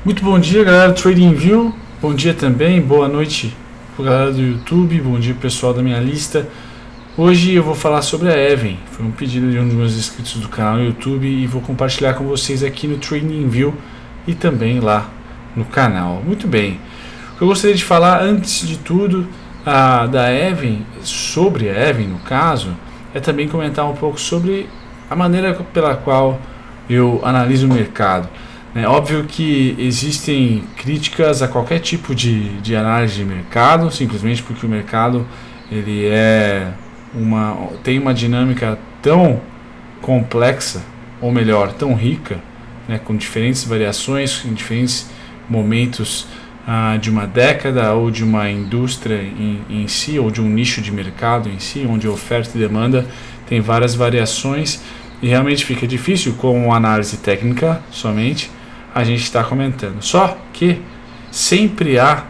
Muito bom dia, galera do TradingView. Bom dia também, boa noite para galera do YouTube, bom dia pessoal da minha lista. Hoje eu vou falar sobre a Even. Foi um pedido de um dos meus inscritos do canal no YouTube e vou compartilhar com vocês aqui no TradingView e também lá no canal. Muito bem. O que eu gostaria de falar antes de tudo da Even, sobre a Even no caso, é também comentar um pouco sobre a maneira pela qual eu analiso o mercado. É óbvio que existem críticas a qualquer tipo de análise de mercado, simplesmente porque o mercado ele tem uma dinâmica tão complexa, ou melhor, tão rica, né, com diferentes variações, em diferentes momentos de uma década ou de uma indústria em si, ou de um nicho de mercado em si, onde a oferta e demanda tem várias variações e realmente fica difícil com análise técnica somente a gente está comentando. Só que sempre há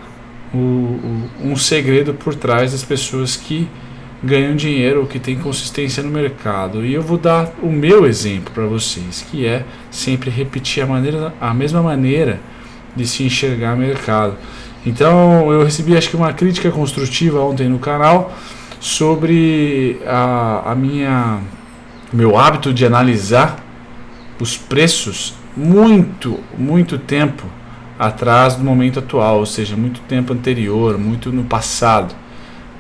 um segredo por trás das pessoas que ganham dinheiro ou que têm consistência no mercado. E eu vou dar o meu exemplo para vocês, que é sempre repetir a mesma maneira de se enxergar o mercado. Então eu recebi acho que uma crítica construtiva ontem no canal sobre meu hábito de analisar os preços muito tempo atrás do momento atual, ou seja, muito tempo anterior, muito no passado,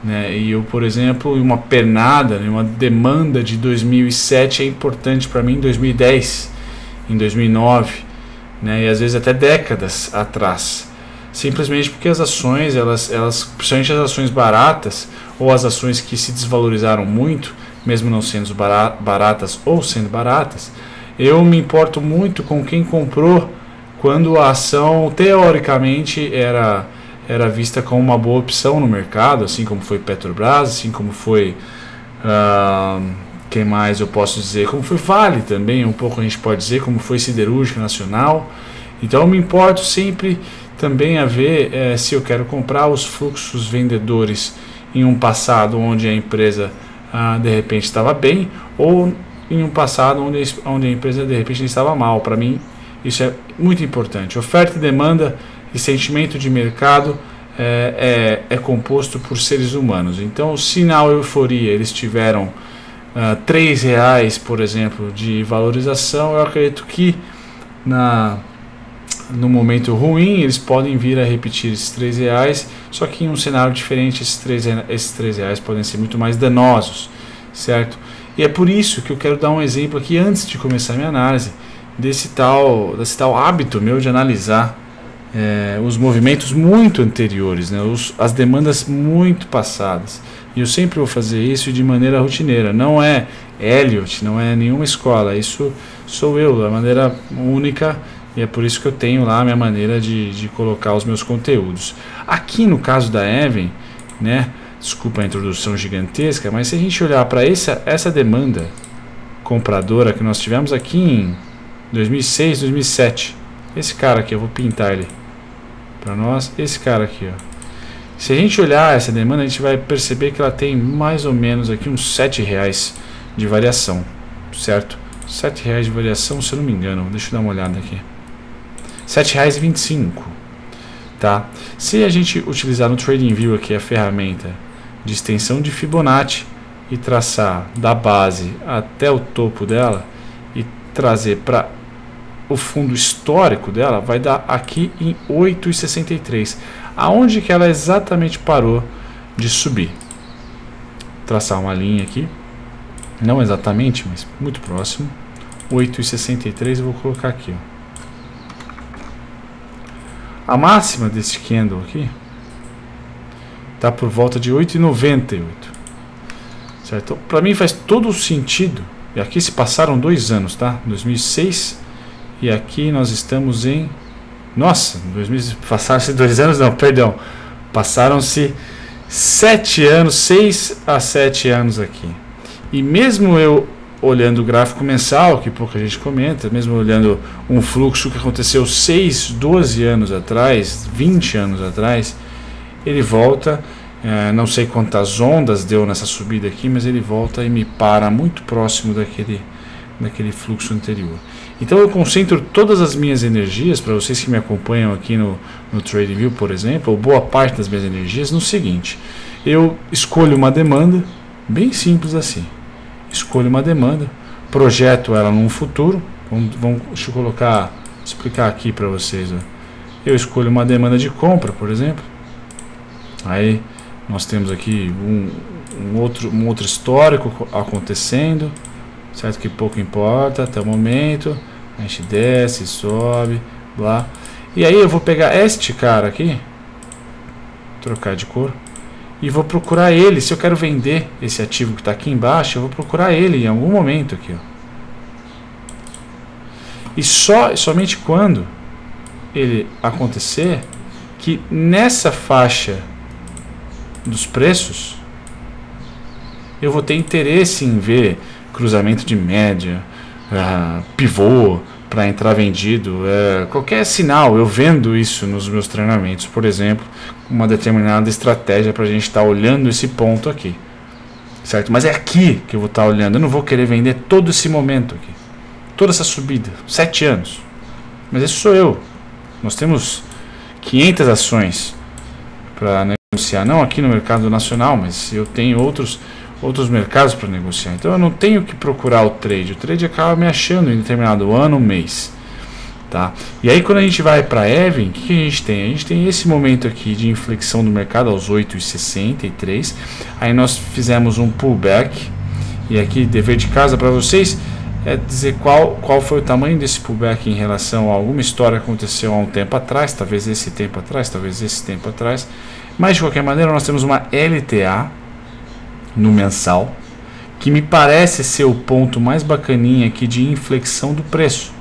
né? E eu, por exemplo, uma pernada, uma demanda de 2007 é importante para mim em 2010, em 2009, né? E às vezes até décadas atrás, simplesmente porque as ações, elas principalmente as ações baratas ou as ações que se desvalorizaram muito, mesmo não sendo baratas ou sendo baratas, eu me importo muito com quem comprou quando a ação teoricamente era vista como uma boa opção no mercado, assim como foi Petrobras, assim como foi quem mais eu posso dizer, como foi Vale também, um pouco a gente pode dizer, como foi Siderúrgica Nacional. Então eu me importo sempre também a ver se eu quero comprar os fluxos vendedores em um passado onde a empresa de repente estava bem, ou em um passado onde a empresa de repente estava mal. Para mim isso é muito importante. Oferta e demanda e sentimento de mercado é composto por seres humanos. Então, se na euforia eles tiveram R$3, por exemplo, de valorização, eu acredito que no momento ruim eles podem vir a repetir esses R$3, só que em um cenário diferente esses R$3 podem ser muito mais danosos, certo? E é por isso que eu quero dar um exemplo aqui antes de começar a minha análise desse tal hábito meu de analisar os movimentos muito anteriores, né, as demandas muito passadas. E eu sempre vou fazer isso de maneira rotineira. Não é Elliott, não é nenhuma escola. Isso sou eu, da maneira única. E é por isso que eu tenho lá a minha maneira de colocar os meus conteúdos. Aqui no caso da Even, né, desculpa a introdução gigantesca, mas se a gente olhar para essa demanda compradora que nós tivemos aqui em 2006, 2007, esse cara aqui, eu vou pintar ele para nós, esse cara aqui, ó. Se a gente olhar essa demanda, a gente vai perceber que ela tem mais ou menos aqui uns R$7 de variação, certo? R$7 de variação, se eu não me engano, deixa eu dar uma olhada aqui. R$7,25, tá? Se a gente utilizar no TradingView aqui a ferramenta de extensão de Fibonacci e traçar da base até o topo dela e trazer para o fundo histórico dela, vai dar aqui em 8,63, aonde que ela exatamente parou de subir. Traçar uma linha aqui, não exatamente, mas muito próximo, 8,63, eu vou colocar aqui, ó. A máxima desse candle aqui está por volta de 8,98, certo? Então, para mim faz todo o sentido. E aqui se passaram 2 anos, tá? 2006 e aqui nós estamos em... Nossa, passaram-se 2 anos, não, perdão. Passaram-se 7 anos, 6 a 7 anos aqui. E mesmo eu olhando o gráfico mensal, que pouca gente comenta, mesmo olhando um fluxo que aconteceu 6, 12 anos atrás, 20 anos atrás, ele volta, não sei quantas ondas deu nessa subida aqui, mas ele volta e me para muito próximo daquele fluxo anterior. Então eu concentro todas as minhas energias, para vocês que me acompanham aqui no TradingView, por exemplo, ou boa parte das minhas energias, no seguinte: eu escolho uma demanda, bem simples assim. Escolho uma demanda, projeto ela num futuro. Deixa eu explicar aqui para vocês. Ó. Eu escolho uma demanda de compra, por exemplo. Aí nós temos aqui um outro histórico acontecendo, certo? Que pouco importa até o momento. A gente desce, sobe, blá. E aí eu vou pegar este cara aqui, trocar de cor, e vou procurar ele. Se eu quero vender esse ativo que está aqui embaixo, eu vou procurar ele em algum momento aqui, ó. E somente quando ele acontecer, que nessa faixa dos preços eu vou ter interesse em ver cruzamento de média, pivô para entrar vendido, qualquer sinal. Eu vendo isso nos meus treinamentos, por exemplo, uma determinada estratégia para a gente estar olhando esse ponto aqui, certo? Mas é aqui que eu vou estar olhando. Eu não vou querer vender todo esse momento aqui, toda essa subida, 7 anos. Mas esse sou eu. Nós temos 500 ações para negociar, não aqui no mercado nacional, mas eu tenho outros mercados para negociar. Então eu não tenho que procurar o trade acaba me achando em determinado ano, mês, tá? E aí quando a gente vai para Even, o que a gente tem? A gente tem esse momento aqui de inflexão do mercado aos 8,63. Aí nós fizemos um pullback, e aqui dever de casa para vocês é dizer qual foi o tamanho desse pullback em relação a alguma história que aconteceu há um tempo atrás, talvez esse tempo atrás, talvez esse tempo atrás. Mas de qualquer maneira nós temos uma LTA no mensal, que me parece ser o ponto mais bacaninha aqui de inflexão do preço.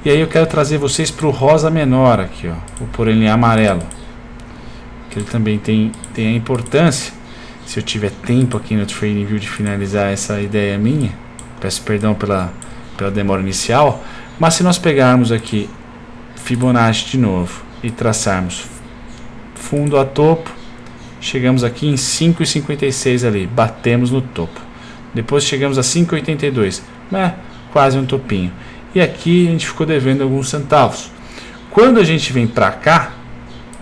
E aí eu quero trazer vocês para o rosa menor aqui, ó, vou pôr ele em amarelo, que ele também tem a importância. Se eu tiver tempo aqui no TradingView de finalizar essa ideia minha, peço perdão pela demora inicial, mas se nós pegarmos aqui Fibonacci de novo e traçarmos fundo a topo, chegamos aqui em 5,56 ali, batemos no topo. Depois chegamos a 5,82, quase um topinho. E aqui a gente ficou devendo alguns centavos. Quando a gente vem para cá,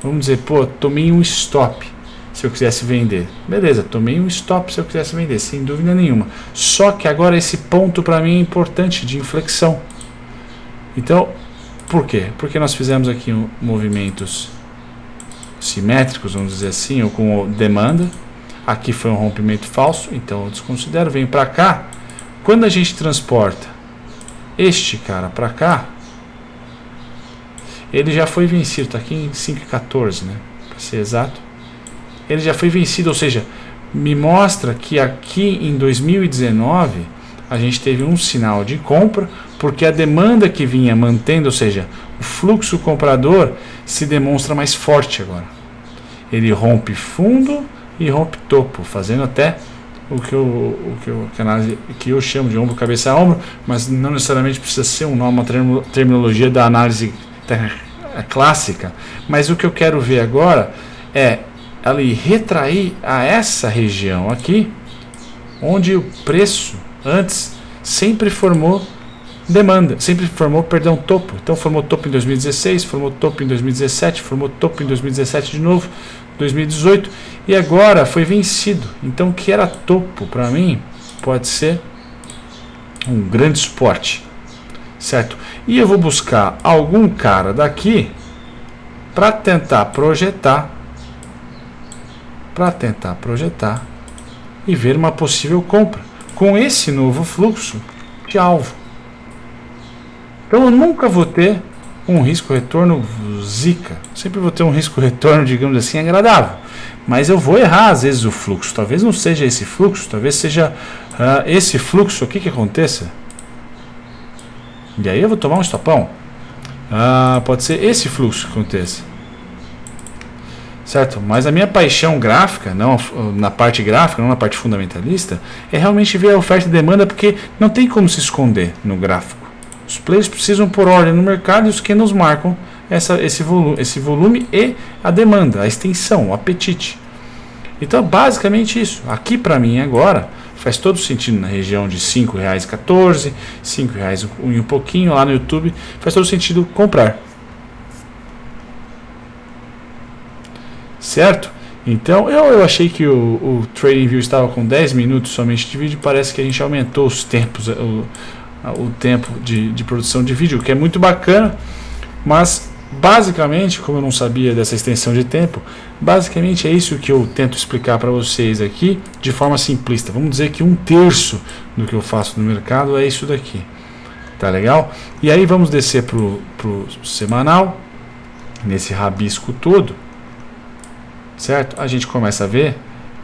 vamos dizer, pô, tomei um stop se eu quisesse vender. Beleza, tomei um stop se eu quisesse vender, sem dúvida nenhuma. Só que agora esse ponto para mim é importante de inflexão. Então, por quê? Porque nós fizemos aqui movimentos simétricos, vamos dizer assim, ou com demanda. Aqui foi um rompimento falso, então eu desconsidero, venho para cá. Quando a gente transporta este cara para cá, ele já foi vencido, está aqui em 5,14, né, para ser exato. Ele já foi vencido, ou seja, me mostra que aqui em 2019 a gente teve um sinal de compra, porque a demanda que vinha mantendo, ou seja, o fluxo comprador se demonstra mais forte agora. Ele rompe fundo e rompe topo, fazendo até que eu chamo de ombro, cabeça a ombro, mas não necessariamente precisa ser uma terminologia da análise clássica. Mas o que eu quero ver agora é ali retrair a essa região aqui, onde o preço antes sempre formou demanda, sempre formou, perdão, topo. Então formou topo em 2016, formou topo em 2017, formou topo em 2017 de novo, 2018, e agora foi vencido. Então o que era topo para mim pode ser um grande suporte, certo? E eu vou buscar algum cara daqui para tentar projetar e ver uma possível compra com esse novo fluxo de alvo. Então eu nunca vou ter um risco-retorno zica, sempre vou ter um risco-retorno, digamos assim, agradável, mas eu vou errar às vezes o fluxo. Talvez não seja esse fluxo, talvez seja esse fluxo aqui que aconteça, e aí eu vou tomar um estopão. Pode ser esse fluxo que aconteça, certo? Mas a minha paixão gráfica, não na parte gráfica, não na parte fundamentalista, é realmente ver a oferta e demanda, porque não tem como se esconder no gráfico. Os players precisam pôr ordem no mercado e os candles marcam esse volume e a demanda, a extensão, o apetite. Então basicamente isso. Aqui para mim agora faz todo sentido na região de R$ 5,14, R$ 5,00 e um pouquinho lá no YouTube, faz todo sentido comprar. Certo? Então eu achei que o TradingView estava com 10 minutos somente de vídeo, parece que a gente aumentou os tempos, o tempo de produção de vídeo, que é muito bacana, mas basicamente, como eu não sabia dessa extensão de tempo, basicamente é isso que eu tento explicar para vocês aqui de forma simplista. Vamos dizer que 1/3 do que eu faço no mercado é isso daqui. Tá legal? E aí vamos descer pro semanal, nesse rabisco todo, certo? A gente começa a ver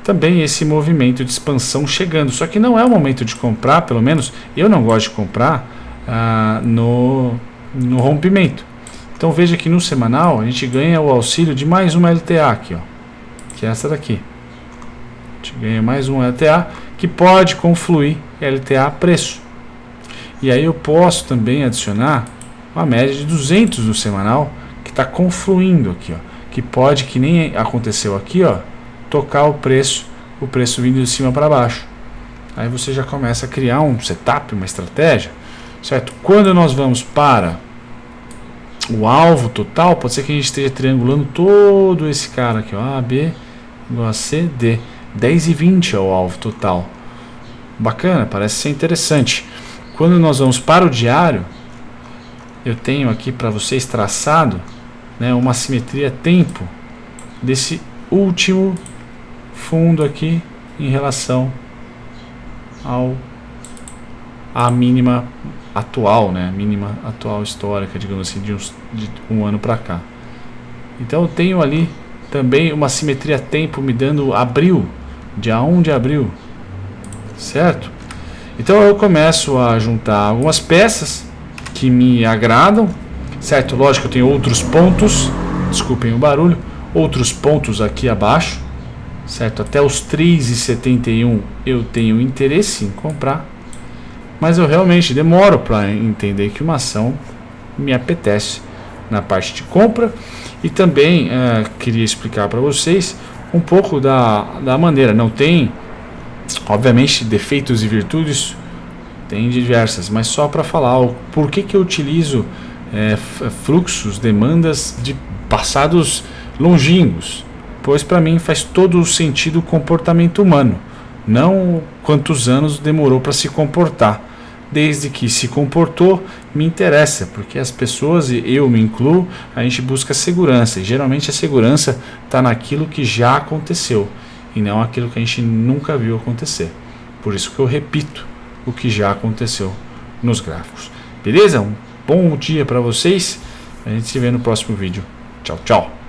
também esse movimento de expansão chegando, só que não é o momento de comprar, pelo menos eu não gosto de comprar no rompimento. Então veja que no semanal a gente ganha o auxílio de mais uma LTA aqui, ó, que é essa daqui. A gente ganha mais uma LTA que pode confluir LTA preço. E aí eu posso também adicionar uma média de 200 no semanal que está confluindo aqui, ó, que pode, que nem aconteceu aqui, ó, tocar o preço vindo de cima para baixo. Aí você já começa a criar um setup, uma estratégia, certo? Quando nós vamos para o alvo total, pode ser que a gente esteja triangulando todo esse cara aqui, ó, A, B, igual a C, D. 10,20 é o alvo total. Bacana, parece ser interessante. Quando nós vamos para o diário, eu tenho aqui para vocês traçado, né, uma simetria tempo desse último fundo aqui em relação à mínima atual, né, mínima atual histórica, digamos assim, de um ano para cá. Então eu tenho ali também uma simetria tempo me dando abril, dia 1 de abril, certo? Então eu começo a juntar algumas peças que me agradam, certo? Lógico, eu tenho outros pontos, desculpem o barulho, outros pontos aqui abaixo, certo? Até os 3,71 eu tenho interesse em comprar, mas eu realmente demoro para entender que uma ação me apetece na parte de compra. E também queria explicar para vocês um pouco da maneira. Não tem, obviamente, defeitos e virtudes, tem diversas, mas só para falar o porquê que eu utilizo fluxos, demandas de passados longínquos, pois para mim faz todo o sentido o comportamento humano, não quantos anos demorou para se comportar. Desde que se comportou, me interessa, porque as pessoas, e eu me incluo, a gente busca segurança, e geralmente a segurança está naquilo que já aconteceu, e não aquilo que a gente nunca viu acontecer. Por isso que eu repito o que já aconteceu nos gráficos. Beleza? Um bom dia para vocês, a gente se vê no próximo vídeo. Tchau, tchau!